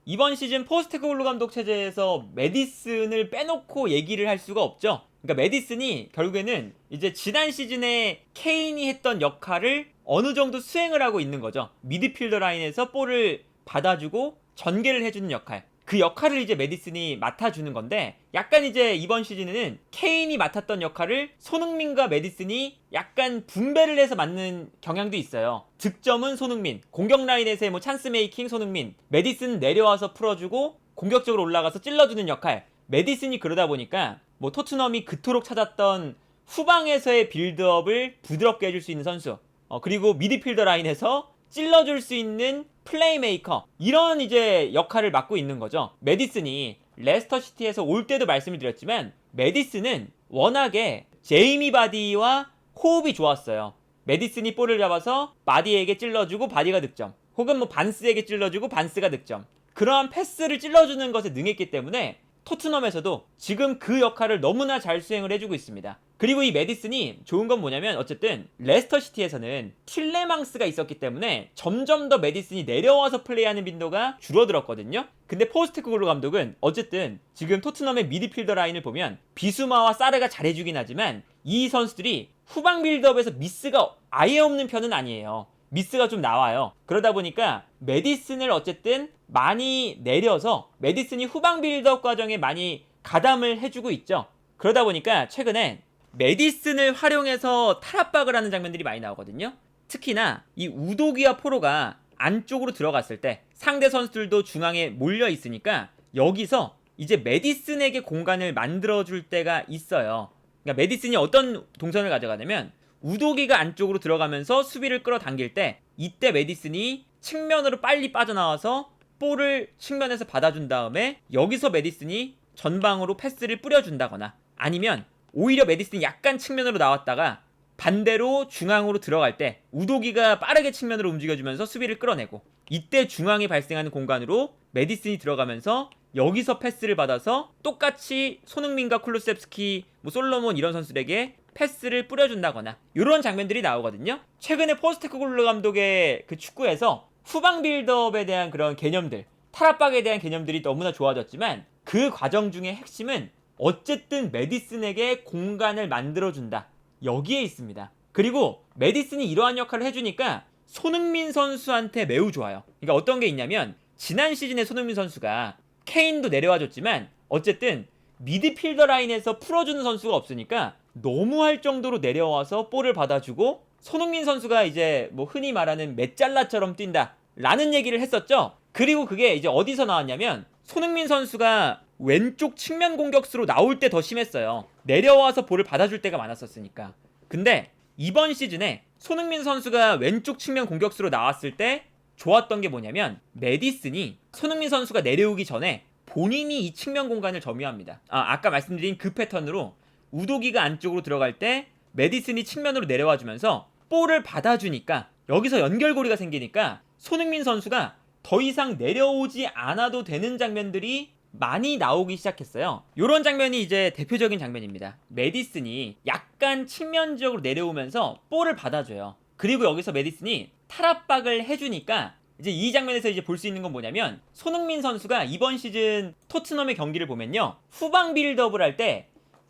이번 시즌 포스테코글루 감독 체제에서 메디슨을 빼놓고 얘기를 할 수가 없죠. 그러니까 메디슨이 결국에는 이제 지난 시즌에 케인이 했던 역할을 어느 정도 수행을 하고 있는 거죠. 미드필더 라인에서 볼을 받아주고 전개를 해주는 역할. 그 역할을 이제 메디슨이 맡아주는 건데, 약간 이제 이번 시즌에는 케인이 맡았던 역할을 손흥민과 메디슨이 약간 분배를 해서 맡는 경향도 있어요. 득점은 손흥민, 공격 라인에서의 뭐 찬스 메이킹 손흥민, 메디슨 내려와서 풀어주고 공격적으로 올라가서 찔러주는 역할. 메디슨이 그러다 보니까 뭐 토트넘이 그토록 찾았던 후방에서의 빌드업을 부드럽게 해줄 수 있는 선수, 그리고 미드필더 라인에서 찔러줄 수 있는 플레이메이커, 이런 이제 역할을 맡고 있는 거죠. 메디슨이 레스터시티에서 올 때도 말씀을 드렸지만 메디슨은 워낙에 제이미 바디와 호흡이 좋았어요. 메디슨이 볼을 잡아서 바디에게 찔러주고 바디가 득점, 혹은 뭐 반스에게 찔러주고 반스가 득점, 그러한 패스를 찔러주는 것에 능했기 때문에 토트넘에서도 지금 그 역할을 너무나 잘 수행을 해주고 있습니다. 그리고 이 메디슨이 좋은 건 뭐냐면, 어쨌든 레스터시티에서는 틸레망스가 있었기 때문에 점점 더 메디슨이 내려와서 플레이하는 빈도가 줄어들었거든요. 근데 포스테코글루 감독은 어쨌든 지금 토트넘의 미드필더 라인을 보면 비수마와 사르가 잘해주긴 하지만 이 선수들이 후방 빌드업에서 미스가 아예 없는 편은 아니에요. 미스가 좀 나와요. 그러다 보니까 메디슨을 어쨌든 많이 내려서 메디슨이 후방 빌드업 과정에 많이 가담을 해주고 있죠. 그러다 보니까 최근에 메디슨을 활용해서 탈압박을 하는 장면들이 많이 나오거든요. 특히나 이 우도기와 포로가 안쪽으로 들어갔을 때 상대 선수들도 중앙에 몰려 있으니까 여기서 이제 메디슨에게 공간을 만들어줄 때가 있어요. 그러니까 메디슨이 어떤 동선을 가져가냐면, 우도기가 안쪽으로 들어가면서 수비를 끌어당길 때 이때 메디슨이 측면으로 빨리 빠져나와서 볼을 측면에서 받아준 다음에 여기서 메디슨이 전방으로 패스를 뿌려준다거나, 아니면 오히려 메디슨이 약간 측면으로 나왔다가 반대로 중앙으로 들어갈 때 우도기가 빠르게 측면으로 움직여주면서 수비를 끌어내고, 이때 중앙에 발생하는 공간으로 메디슨이 들어가면서 여기서 패스를 받아서 똑같이 손흥민과 쿨루셉스키, 뭐 솔로몬 이런 선수들에게 패스를 뿌려준다거나, 이런 장면들이 나오거든요. 최근에 포스테코글루 감독의 그 축구에서 후방 빌드업에 대한 그런 개념들, 탈압박에 대한 개념들이 너무나 좋아졌지만 그 과정 중에 핵심은 어쨌든 메디슨에게 공간을 만들어준다, 여기에 있습니다. 그리고 메디슨이 이러한 역할을 해주니까 손흥민 선수한테 매우 좋아요. 그러니까 어떤 게 있냐면, 지난 시즌에 손흥민 선수가 케인도 내려와줬지만 어쨌든 미드필더 라인에서 풀어주는 선수가 없으니까 너무 할 정도로 내려와서 볼을 받아주고, 손흥민 선수가 이제 뭐 흔히 말하는 메잘라처럼 뛴다 라는 얘기를 했었죠. 그리고 그게 이제 어디서 나왔냐면, 손흥민 선수가 왼쪽 측면 공격수로 나올 때 더 심했어요. 내려와서 볼을 받아줄 때가 많았었으니까. 근데 이번 시즌에 손흥민 선수가 왼쪽 측면 공격수로 나왔을 때 좋았던 게 뭐냐면, 메디슨이 손흥민 선수가 내려오기 전에 본인이 이 측면 공간을 점유합니다. 아까 말씀드린 그 패턴으로 우도기가 안쪽으로 들어갈 때 메디슨이 측면으로 내려와 주면서 볼을 받아주니까 여기서 연결고리가 생기니까 손흥민 선수가 더 이상 내려오지 않아도 되는 장면들이 많이 나오기 시작했어요. 이런 장면이 이제 대표적인 장면입니다. 메디슨이 약간 측면 지역으로 내려오면서 볼을 받아줘요. 그리고 여기서 메디슨이 탈압박을 해주니까 이제 이 장면에서 이제 볼 수 있는 건 뭐냐면, 손흥민 선수가 이번 시즌 토트넘의 경기를 보면요, 후방 빌드업을 할 때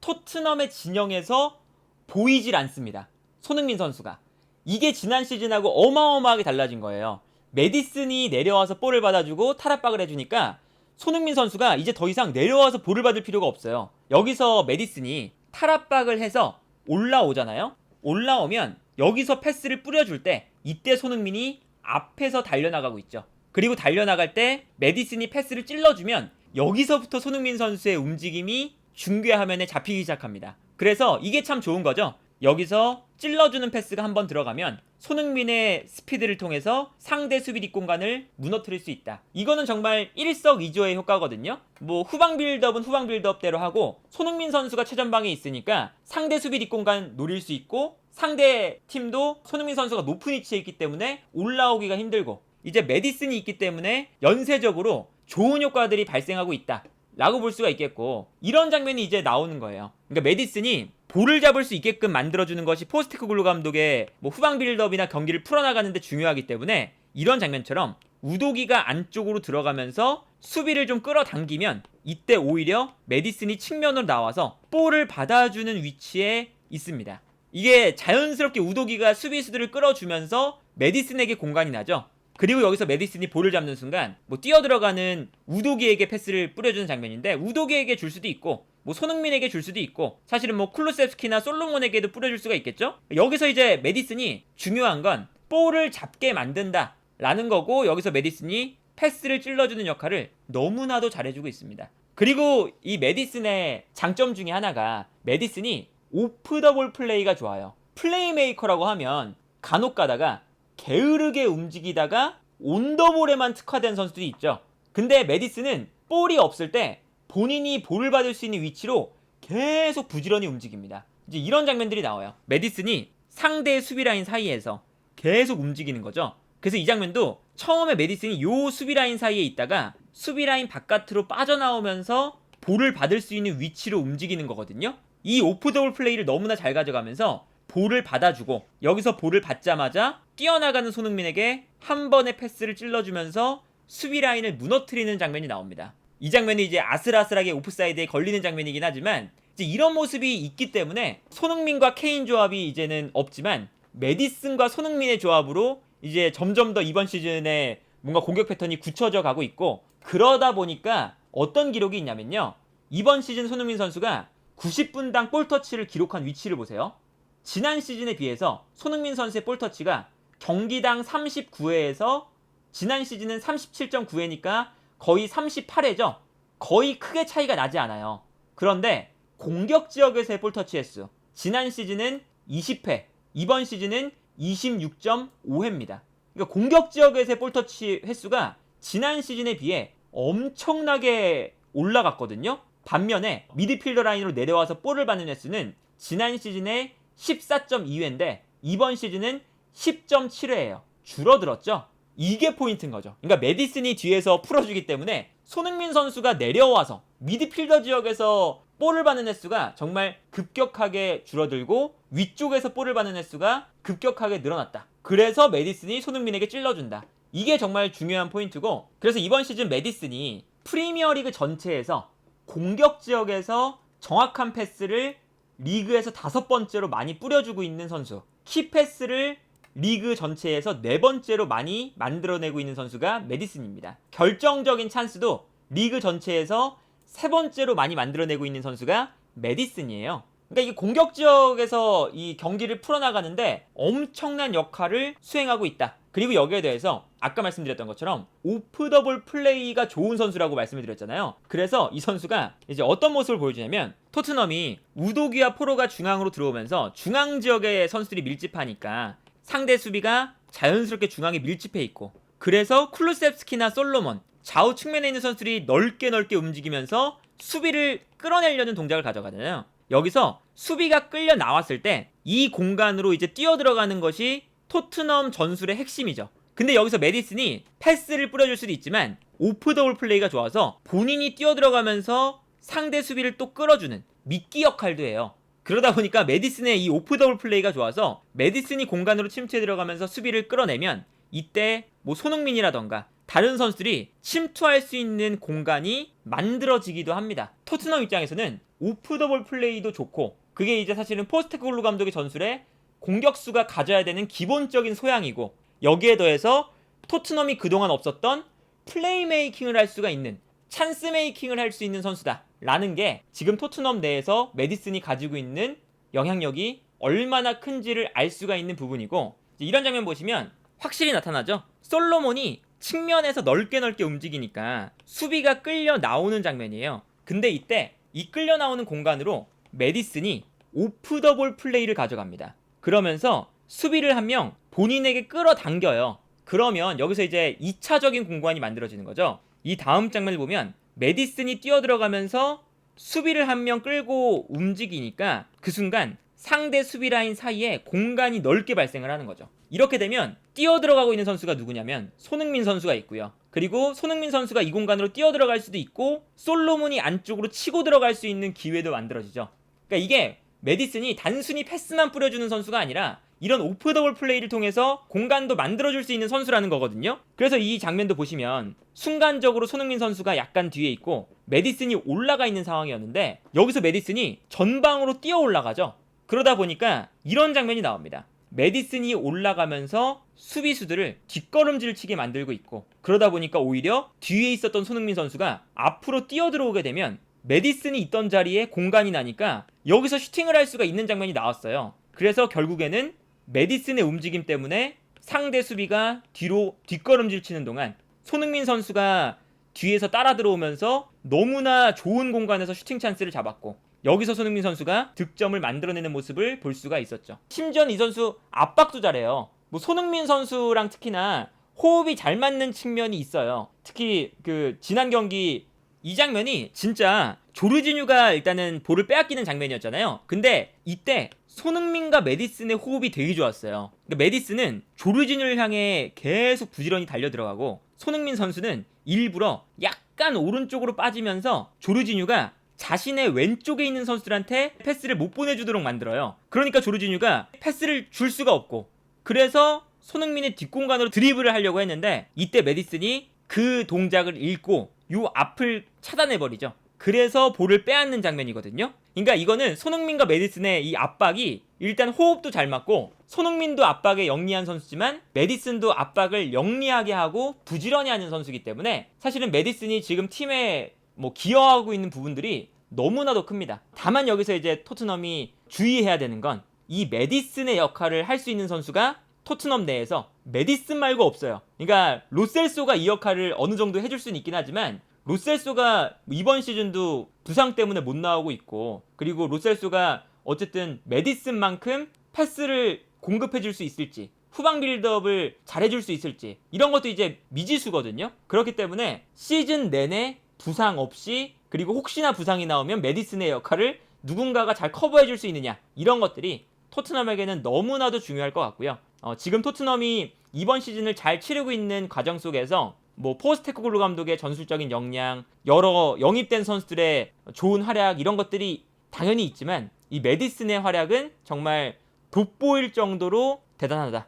토트넘의 진영에서 보이질 않습니다. 손흥민 선수가. 이게 지난 시즌하고 어마어마하게 달라진 거예요. 메디슨이 내려와서 볼을 받아주고 탈압박을 해주니까 손흥민 선수가 이제 더 이상 내려와서 볼을 받을 필요가 없어요. 여기서 메디슨이 탈압박을 해서 올라오잖아요. 올라오면 여기서 패스를 뿌려줄 때 이때 손흥민이 앞에서 달려나가고 있죠. 그리고 달려나갈 때 메디슨이 패스를 찔러주면 여기서부터 손흥민 선수의 움직임이 중계 화면에 잡히기 시작합니다. 그래서 이게 참 좋은 거죠. 여기서 찔러주는 패스가 한번 들어가면 손흥민의 스피드를 통해서 상대 수비 뒷공간을 무너뜨릴 수 있다. 이거는 정말 일석이조의 효과거든요. 뭐 후방 빌드업은 후방 빌드업대로 하고, 손흥민 선수가 최전방에 있으니까 상대 수비 뒷공간 노릴 수 있고, 상대 팀도 손흥민 선수가 높은 위치에 있기 때문에 올라오기가 힘들고, 이제 메디슨이 있기 때문에 연쇄적으로 좋은 효과들이 발생하고 있다 라고 볼 수가 있겠고, 이런 장면이 이제 나오는 거예요. 그러니까 메디슨이 볼을 잡을 수 있게끔 만들어주는 것이 포스테코글루 감독의 뭐 후방 빌드업이나 경기를 풀어나가는데 중요하기 때문에 이런 장면처럼 우도기가 안쪽으로 들어가면서 수비를 좀 끌어당기면 이때 오히려 메디슨이 측면으로 나와서 볼을 받아주는 위치에 있습니다. 이게 자연스럽게 우도기가 수비수들을 끌어주면서 메디슨에게 공간이 나죠. 그리고 여기서 메디슨이 볼을 잡는 순간 뭐 뛰어들어가는 우도기에게 패스를 뿌려주는 장면인데, 우도기에게 줄 수도 있고 뭐 손흥민에게 줄 수도 있고 사실은 뭐 쿨루셉스키나 솔로몬에게도 뿌려줄 수가 있겠죠. 여기서 이제 메디슨이 중요한 건 볼을 잡게 만든다 라는 거고, 여기서 메디슨이 패스를 찔러주는 역할을 너무나도 잘해주고 있습니다. 그리고 이 메디슨의 장점 중에 하나가 메디슨이 오프 더 볼 플레이가 좋아요. 플레이메이커라고 하면 간혹 가다가 게으르게 움직이다가 온 더 볼에만 특화된 선수들이 있죠. 근데 메디슨은 볼이 없을 때 본인이 볼을 받을 수 있는 위치로 계속 부지런히 움직입니다. 이제 이런 장면들이 나와요. 메디슨이 상대 수비라인 사이에서 계속 움직이는 거죠. 그래서 이 장면도 처음에 메디슨이 요 수비라인 사이에 있다가 수비라인 바깥으로 빠져나오면서 볼을 받을 수 있는 위치로 움직이는 거거든요. 이 오프 더 볼 플레이를 너무나 잘 가져가면서 볼을 받아주고, 여기서 볼을 받자마자 뛰어나가는 손흥민에게 한 번의 패스를 찔러주면서 수비 라인을 무너뜨리는 장면이 나옵니다. 이 장면이 이제 아슬아슬하게 오프사이드에 걸리는 장면이긴 하지만 이제 이런 모습이 있기 때문에 손흥민과 케인 조합이 이제는 없지만 메디슨과 손흥민의 조합으로 이제 점점 더 이번 시즌에 뭔가 공격 패턴이 굳혀져 가고 있고, 그러다 보니까 어떤 기록이 있냐면요, 이번 시즌 손흥민 선수가 90분당 볼터치를 기록한 위치를 보세요. 지난 시즌에 비해서 손흥민 선수의 볼터치가 경기당 39회에서 지난 시즌은 37.9회니까 거의 38회죠. 거의 크게 차이가 나지 않아요. 그런데 공격 지역에서의 볼터치 횟수, 지난 시즌은 20회, 이번 시즌은 26.5회입니다. 그러니까 공격 지역에서의 볼터치 횟수가 지난 시즌에 비해 엄청나게 올라갔거든요. 반면에 미드필더 라인으로 내려와서 볼을 받는 횟수는 지난 시즌에 14.2회인데 이번 시즌은 10.7회예요. 줄어들었죠? 이게 포인트인 거죠. 그러니까 메디슨이 뒤에서 풀어주기 때문에 손흥민 선수가 내려와서 미드필더 지역에서 볼을 받는 횟수가 정말 급격하게 줄어들고 위쪽에서 볼을 받는 횟수가 급격하게 늘어났다. 그래서 메디슨이 손흥민에게 찔러준다. 이게 정말 중요한 포인트고, 그래서 이번 시즌 메디슨이 프리미어리그 전체에서 공격 지역에서 정확한 패스를 리그에서 5번째로 많이 뿌려주고 있는 선수, 키패스를 리그 전체에서 4번째로 많이 만들어내고 있는 선수가 메디슨입니다. 결정적인 찬스도 리그 전체에서 3번째로 많이 만들어내고 있는 선수가 메디슨이에요. 그러니까 이게 공격 지역에서 이 경기를 풀어나가는데 엄청난 역할을 수행하고 있다. 그리고 여기에 대해서 아까 말씀드렸던 것처럼 오프 더 볼 플레이가 좋은 선수라고 말씀을 드렸잖아요. 그래서 이 선수가 이제 어떤 모습을 보여주냐면, 토트넘이 우도기와 포로가 중앙으로 들어오면서 중앙 지역의 선수들이 밀집하니까 상대 수비가 자연스럽게 중앙에 밀집해 있고, 그래서 쿨루셉스키나 솔로몬 좌우 측면에 있는 선수들이 넓게 움직이면서 수비를 끌어내려는 동작을 가져가잖아요. 여기서 수비가 끌려 나왔을 때 이 공간으로 이제 뛰어들어가는 것이 토트넘 전술의 핵심이죠. 근데 여기서 메디슨이 패스를 뿌려줄 수도 있지만 오프 더 볼 플레이가 좋아서 본인이 뛰어들어가면서 상대 수비를 또 끌어주는 미끼 역할도 해요. 그러다 보니까 메디슨의 이 오프 더 볼 플레이가 좋아서 메디슨이 공간으로 침투해 들어가면서 수비를 끌어내면 이때 뭐 손흥민이라던가 다른 선수들이 침투할 수 있는 공간이 만들어지기도 합니다. 토트넘 입장에서는 오프 더 볼 플레이도 좋고, 그게 이제 사실은 포스테코글루 감독의 전술에 공격수가 가져야 되는 기본적인 소양이고, 여기에 더해서 토트넘이 그동안 없었던 플레이메이킹을 할 수가 있는, 찬스 메이킹을 할 수 있는 선수다 라는 게 지금 토트넘 내에서 메디슨이 가지고 있는 영향력이 얼마나 큰지를 알 수가 있는 부분이고, 이런 장면 보시면 확실히 나타나죠. 솔로몬이 측면에서 넓게 움직이니까 수비가 끌려 나오는 장면이에요. 근데 이때 이 끌려 나오는 공간으로 메디슨이 오프 더 볼 플레이를 가져갑니다. 그러면서 수비를 한 명 본인에게 끌어당겨요. 그러면 여기서 이제 2차적인 공간이 만들어지는 거죠. 이 다음 장면을 보면 메디슨이 뛰어들어가면서 수비를 한 명 끌고 움직이니까 그 순간 상대 수비 라인 사이에 공간이 넓게 발생을 하는 거죠. 이렇게 되면 뛰어들어가고 있는 선수가 누구냐면 손흥민 선수가 있고요. 그리고 손흥민 선수가 이 공간으로 뛰어들어갈 수도 있고 솔로몬이 안쪽으로 치고 들어갈 수 있는 기회도 만들어지죠. 그러니까 이게 메디슨이 단순히 패스만 뿌려주는 선수가 아니라 이런 오프 더블 플레이를 통해서 공간도 만들어줄 수 있는 선수라는 거거든요. 그래서 이 장면도 보시면 순간적으로 손흥민 선수가 약간 뒤에 있고 메디슨이 올라가 있는 상황이었는데 여기서 메디슨이 전방으로 뛰어 올라가죠. 그러다 보니까 이런 장면이 나옵니다. 메디슨이 올라가면서 수비수들을 뒷걸음질 치게 만들고 있고, 그러다 보니까 오히려 뒤에 있었던 손흥민 선수가 앞으로 뛰어 들어오게 되면 메디슨이 있던 자리에 공간이 나니까 여기서 슈팅을 할 수가 있는 장면이 나왔어요. 그래서 결국에는 메디슨의 움직임 때문에 상대 수비가 뒤로 뒷걸음질 치는 동안 손흥민 선수가 뒤에서 따라 들어오면서 너무나 좋은 공간에서 슈팅 찬스를 잡았고, 여기서 손흥민 선수가 득점을 만들어내는 모습을 볼 수가 있었죠. 심지어는 이 선수 압박도 잘해요. 뭐 손흥민 선수랑 특히나 호흡이 잘 맞는 측면이 있어요. 특히 그 지난 경기 이 장면이 진짜 조르지뉴가 일단은 볼을 빼앗기는 장면이었잖아요. 근데 이때 손흥민과 메디슨의 호흡이 되게 좋았어요. 그러니까 메디슨은 조르지뉴를 향해 계속 부지런히 달려 들어가고, 손흥민 선수는 일부러 약간 오른쪽으로 빠지면서 조르지뉴가 자신의 왼쪽에 있는 선수들한테 패스를 못 보내주도록 만들어요. 그러니까 조르지뉴가 패스를 줄 수가 없고, 그래서 손흥민의 뒷공간으로 드리블을 하려고 했는데 이때 메디슨이 그 동작을 읽고 요 앞을 차단해버리죠. 그래서 볼을 빼앗는 장면이거든요. 그러니까 이거는 손흥민과 메디슨의 이 압박이 일단 호흡도 잘 맞고, 손흥민도 압박에 영리한 선수지만 메디슨도 압박을 영리하게 하고 부지런히 하는 선수이기 때문에 사실은 메디슨이 지금 팀에 뭐 기여하고 있는 부분들이 너무나도 큽니다. 다만 여기서 이제 토트넘이 주의해야 되는 건 이 메디슨의 역할을 할 수 있는 선수가 토트넘 내에서 메디슨 말고 없어요. 그러니까 로셀소가 이 역할을 어느 정도 해줄 수는 있긴 하지만 로셀소가 이번 시즌도 부상 때문에 못 나오고 있고, 그리고 로셀소가 어쨌든 메디슨만큼 패스를 공급해줄 수 있을지, 후방 빌드업을 잘해줄 수 있을지, 이런 것도 이제 미지수거든요. 그렇기 때문에 시즌 내내 부상 없이, 그리고 혹시나 부상이 나오면 메디슨의 역할을 누군가가 잘 커버해줄 수 있느냐, 이런 것들이 토트넘에게는 너무나도 중요할 것 같고요. 지금 토트넘이 이번 시즌을 잘 치르고 있는 과정 속에서 뭐 포스테코글루 감독의 전술적인 역량, 여러 영입된 선수들의 좋은 활약, 이런 것들이 당연히 있지만 이 메디슨의 활약은 정말 돋보일 정도로 대단하다.